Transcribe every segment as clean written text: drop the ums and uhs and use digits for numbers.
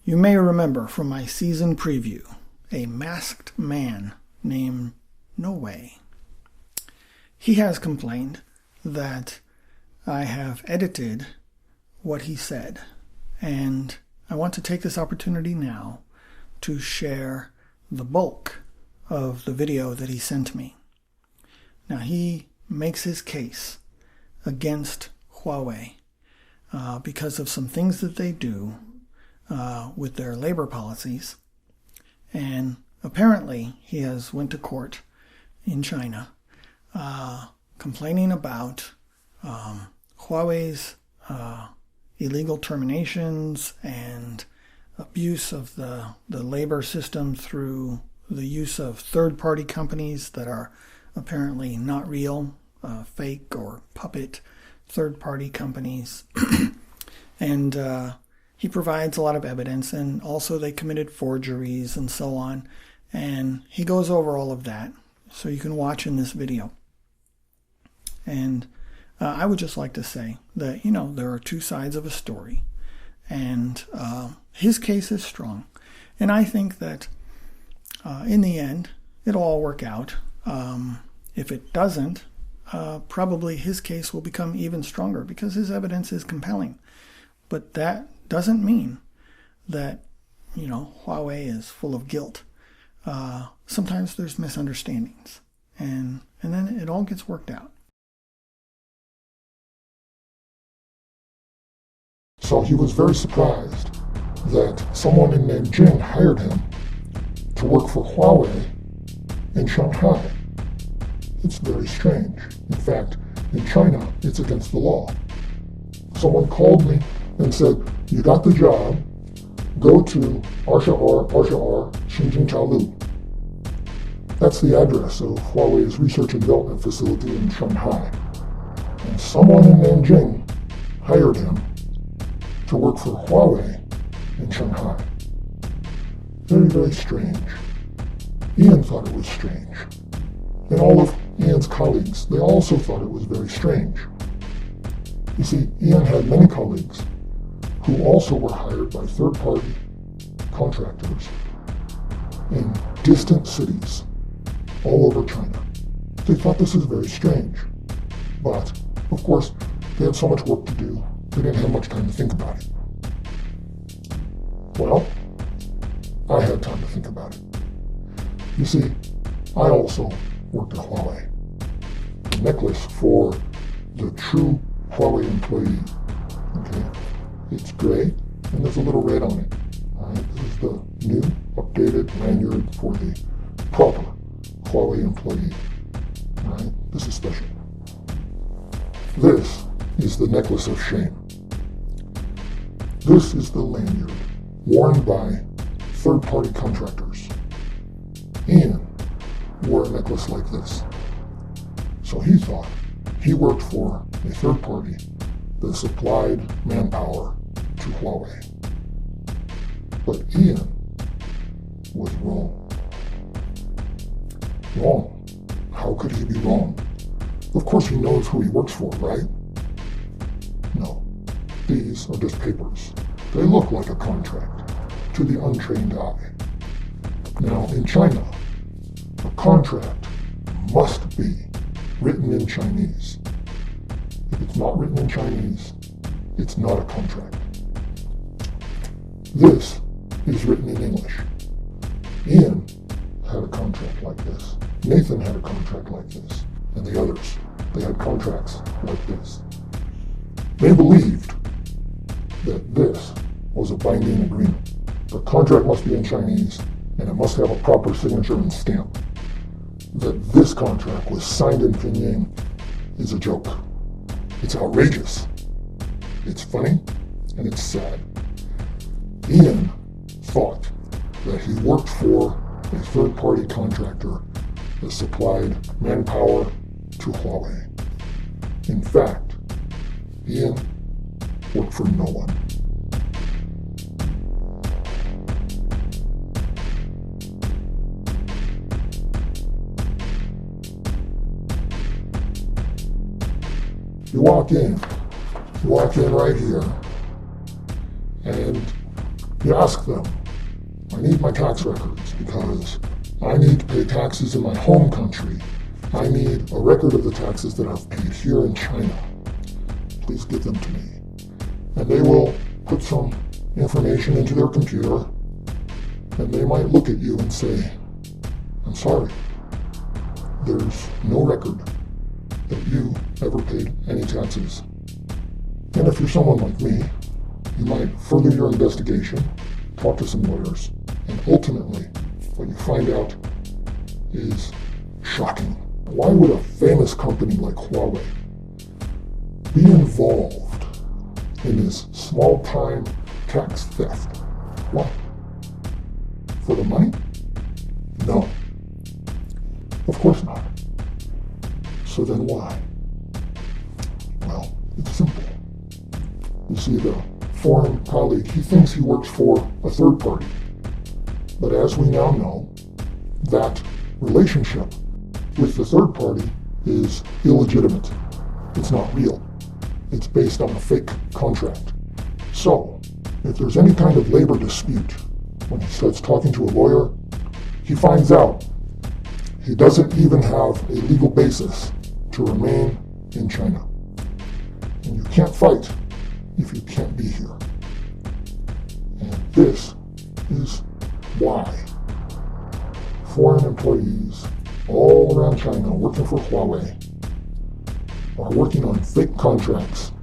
You may remember from my season preview a masked man named No Way. He has complained that I have edited what he said, and I want to take this opportunity now to share the bulk of the video that he sent me. Now, he makes his case against Huawei because of some things that they do with their labor policies, and apparently he has went to court in China complaining about Huawei's illegal terminations and abuse of the labor system through the use of third-party companies that are apparently not real, fake or puppet third-party companies. And he provides a lot of evidence, and also they committed forgeries and so on. And he goes over all of that, so you can watch in this video. And I would just like to say that, there are two sides of a story. And his case is strong. And I think that in the end, it'll all work out. If it doesn't, probably his case will become even stronger because his evidence is compelling. But that doesn't mean that, Huawei is full of guilt. Sometimes there's misunderstandings. And then it all gets worked out. So he was very surprised that someone in Nanjing hired him to work for Huawei in Shanghai. It's very strange. In fact, in China, it's against the law. Someone called me and said, "You got the job, go to Arsha Xinjiang Chaolu." That's the address of Huawei's research and development facility in Shanghai. And someone in Nanjing hired him to work for Huawei in Shanghai. Very, very strange. Ian thought it was strange. And all of Ian's colleagues, they also thought it was very strange. You see, Ian had many colleagues who also were hired by third-party contractors in distant cities all over China. They thought this was very strange. But, of course, they had so much work to do, they didn't have much time to think about it. Well, I had time to think about it. You see, I also worked at Huawei. The necklace for the true Huawei employee. Okay, it's gray and there's a little red on it. This is the new updated lanyard for the proper Huawei employee. This is special. This is the necklace of shame. This is the lanyard worn by third-party contractors. Ian wore a necklace like this. So he thought he worked for a third party that supplied manpower to Huawei. But Ian was wrong. Wrong? How could he be wrong? Of course he knows who he works for, right? No. These are just papers. They look like a contract to the untrained eye. Now, in China, a contract must be written in Chinese. If it's not written in Chinese, it's not a contract. This is written in English. Ian had a contract like this. Nathan had a contract like this. And the others, they had contracts like this. They believed that this was a binding agreement. The contract must be in Chinese, and it must have a proper signature and stamp. That this contract was signed in Pyongyang is a joke. It's outrageous. It's funny, and it's sad. Ian thought that he worked for a third-party contractor that supplied manpower to Huawei. In fact, Ian worked for no one. You walk in right here, and You ask them, I need my tax records because I need to pay taxes in my home country. I need a record of the taxes that I've paid here in China. Please give them to me. And they will put some information into their computer, and they might look at you and say, I'm sorry, there's no record that you ever paid any taxes. And if you're someone like me, you might further your investigation, talk to some lawyers, and ultimately what you find out is shocking. Why would a famous company like Huawei be involved in this small-time tax theft? Why? For the money? No. Of course not. So then why? Well, it's simple. You see, the foreign colleague, he thinks he works for a third party. But as we now know, that relationship with the third party is illegitimate. It's not real. It's based on a fake contract. So, if there's any kind of labor dispute, when he starts talking to a lawyer, he finds out he doesn't even have a legal basis to remain in China. And you can't fight if you can't be here. And this is why foreign employees all around China working for Huawei are working on fake contracts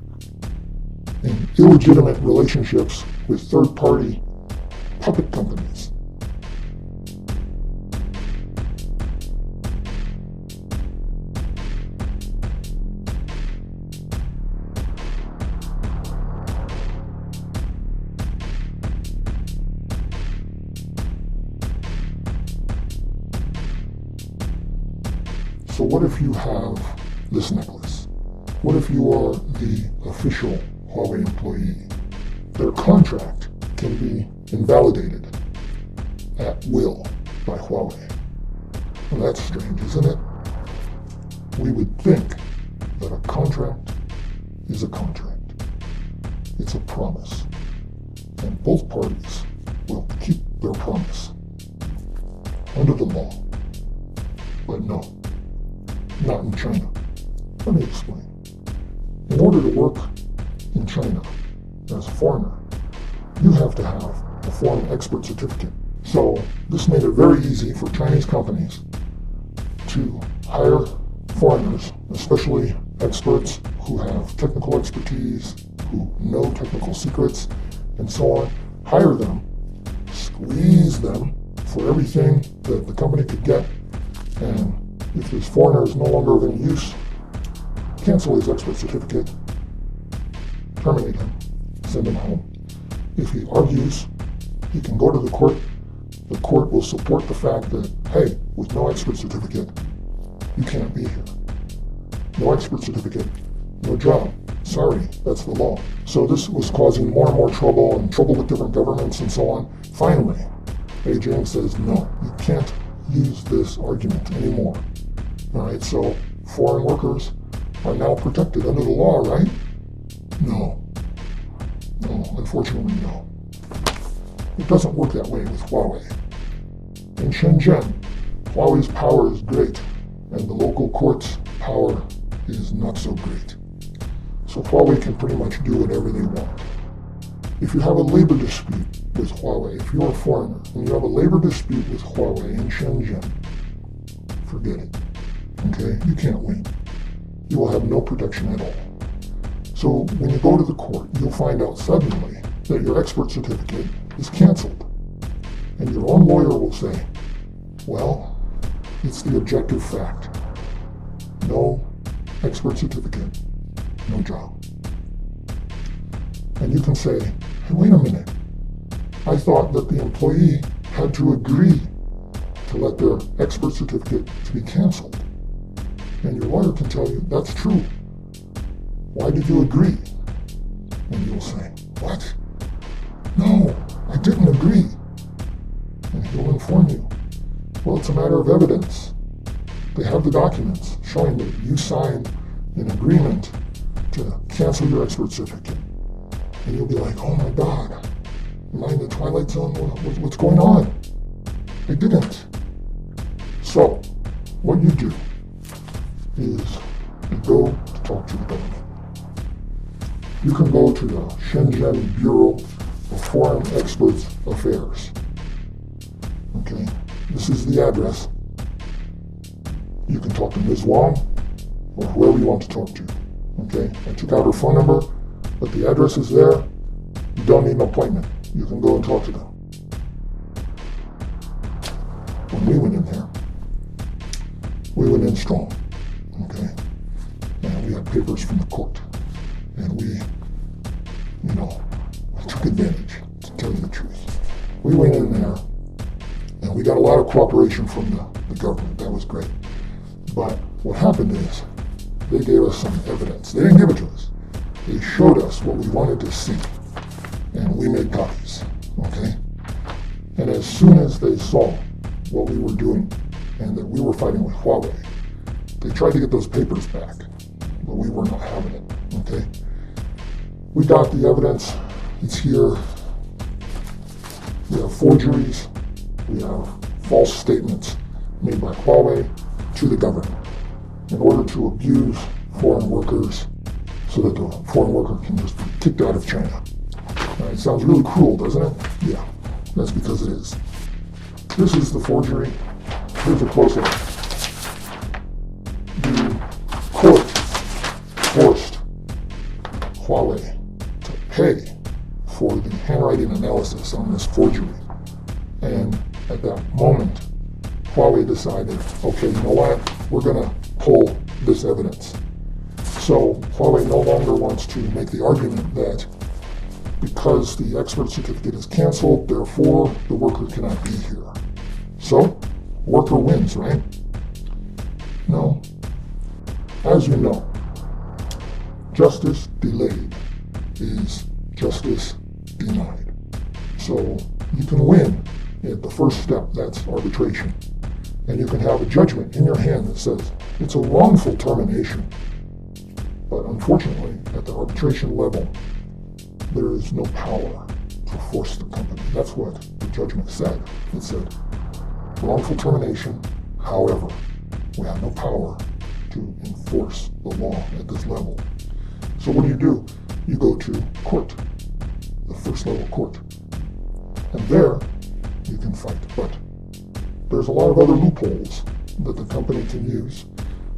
and illegitimate relationships with third-party puppet companies. So what if you have this necklace? What if you are the official Huawei employee? Their contract can be invalidated at will by Huawei. Well, that's strange, isn't it? We would think that a contract is a contract. It's a promise. And both parties will keep their promise under the law. But no. Not in China. Let me explain. In order to work in China as a foreigner, you have to have a foreign expert certificate. So this made it very easy for Chinese companies to hire foreigners, especially experts who have technical expertise, who know technical secrets, and so on. Hire them, squeeze them for everything that the company could get, and if this foreigner is no longer of any use, cancel his expert certificate, terminate him, send him home. If he argues, he can go to the court. The court will support the fact that, hey, with no expert certificate, you can't be here. No expert certificate, no job. Sorry, that's the law. So this was causing more and more trouble and trouble with different governments and so on. Finally, Beijing says, no, you can't use this argument anymore. All right, so foreign workers are now protected under the law, right? No, unfortunately, no. It doesn't work that way with Huawei. In Shenzhen, Huawei's power is great, and the local court's power is not so great. So Huawei can pretty much do whatever they want. If you have a labor dispute with Huawei, if you're a foreigner, and you have a labor dispute with Huawei in Shenzhen, forget it. Okay? You can't win. You will have no protection at all. So when you go to the court, you'll find out suddenly that your expert certificate is canceled. And your own lawyer will say, well, it's the objective fact. No expert certificate, no job. And you can say, hey, wait a minute. I thought that the employee had to agree to let their expert certificate to be canceled. And your lawyer can tell you, that's true. Why did you agree? And you'll say, what? No, I didn't agree. And he'll inform you, well, it's a matter of evidence. They have the documents showing that you signed an agreement to cancel your expert certificate. And you'll be like, oh my God, Am I in the Twilight Zone? What's going on? I didn't. So, what you do is you go to talk to the government. You can go to the Shenzhen Bureau of Foreign Experts Affairs. Okay, this is the address. You can talk to Ms. Wong or whoever you want to talk to. Okay, I took out her phone number, but the address is there. You don't need an appointment. You can go and talk to them. When we went in there, we went in strong. Okay, and we had papers from the court. And we took advantage, to tell you the truth. We went in there, and we got a lot of cooperation from the government. That was great. But what happened is, they gave us some evidence. They didn't give it to us. They showed us what we wanted to see, and we made copies, okay? And as soon as they saw what we were doing, and that we were fighting with Huawei, they tried to get those papers back, but we were not having it, okay? We got the evidence. It's here. We have forgeries. We have false statements made by Huawei to the government in order to abuse foreign workers so that the foreign worker can just be kicked out of China. It sounds really cruel, doesn't it? Yeah, that's because it is. This is the forgery. Here's a close-up. The court forced Huawei to pay for the handwriting analysis on this forgery. And at that moment, Huawei decided, okay, you know what? We're going to pull this evidence. So Huawei no longer wants to make the argument that because the expert certificate is canceled, therefore the worker cannot be here. So, worker wins, right? No. As you know, justice delayed is justice denied. So you can win at the first step, that's arbitration. And you can have a judgment in your hand that says it's a wrongful termination. But unfortunately, at the arbitration level, there is no power to force the company. That's what the judgment said. It said, wrongful termination, however, we have no power to enforce the law at this level. So what do? You go to court, the first level court. And there, you can fight. But there's a lot of other loopholes that the company can use,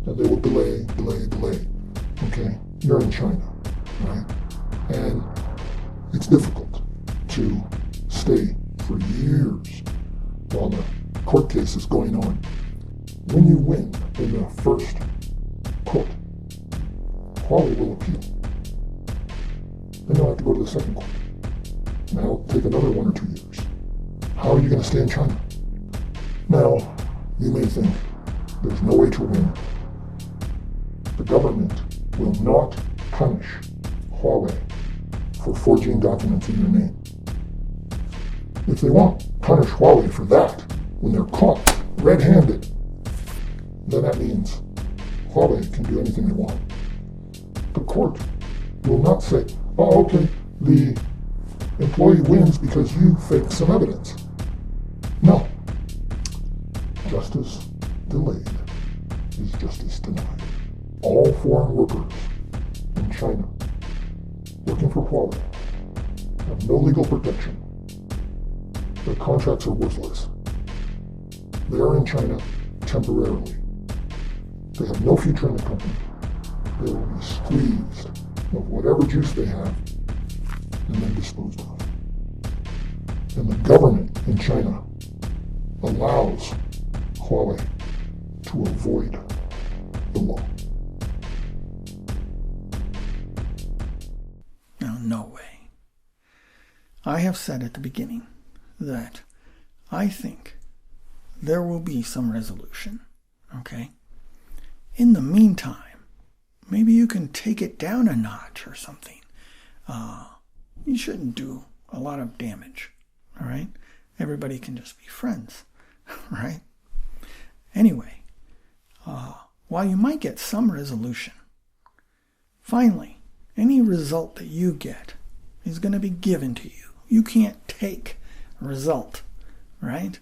and they will delay. Okay? You're in China, right? And it's difficult to stay for years while the court case is going on. When you win in the first court, Huawei will appeal. Then you'll have to go to the second court. And that'll take another 1 or 2 years. How are you going to stay in China? Now, you may think there's no way to win. The government will not punish Huawei for forging documents in your name. If they won't punish Huawei for that, when they're caught red-handed, then that means Huawei can do anything they want. The court will not say, oh, okay, the employee wins because you faked some evidence. No. Justice delayed is justice denied. All foreign workers in China working for Huawei have no legal protection. Their contracts are worthless. They are in China temporarily. They have no future in the company. They will be squeezed of whatever juice they have and then disposed of. And the government in China allows Huawei to avoid the law. No way. I have said at the beginning that I think there will be some resolution, okay? In the meantime, maybe you can take it down a notch or something. You shouldn't do a lot of damage, all right? Everybody can just be friends, right? Anyway, while you might get some resolution, finally, any result that you get is going to be given to you You can't take a result, right?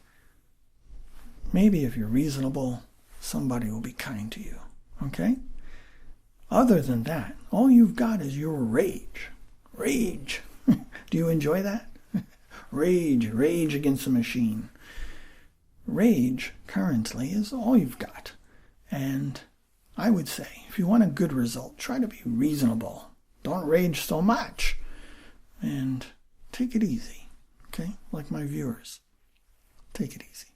Maybe if you're reasonable, somebody will be kind to you, okay? Other than that, all you've got is your rage. Rage. Do you enjoy that? Rage against the machine. Rage, currently, is all you've got. And I would say, if you want a good result, try to be reasonable. Don't rage so much. And take it easy, okay? Like my viewers. Take it easy.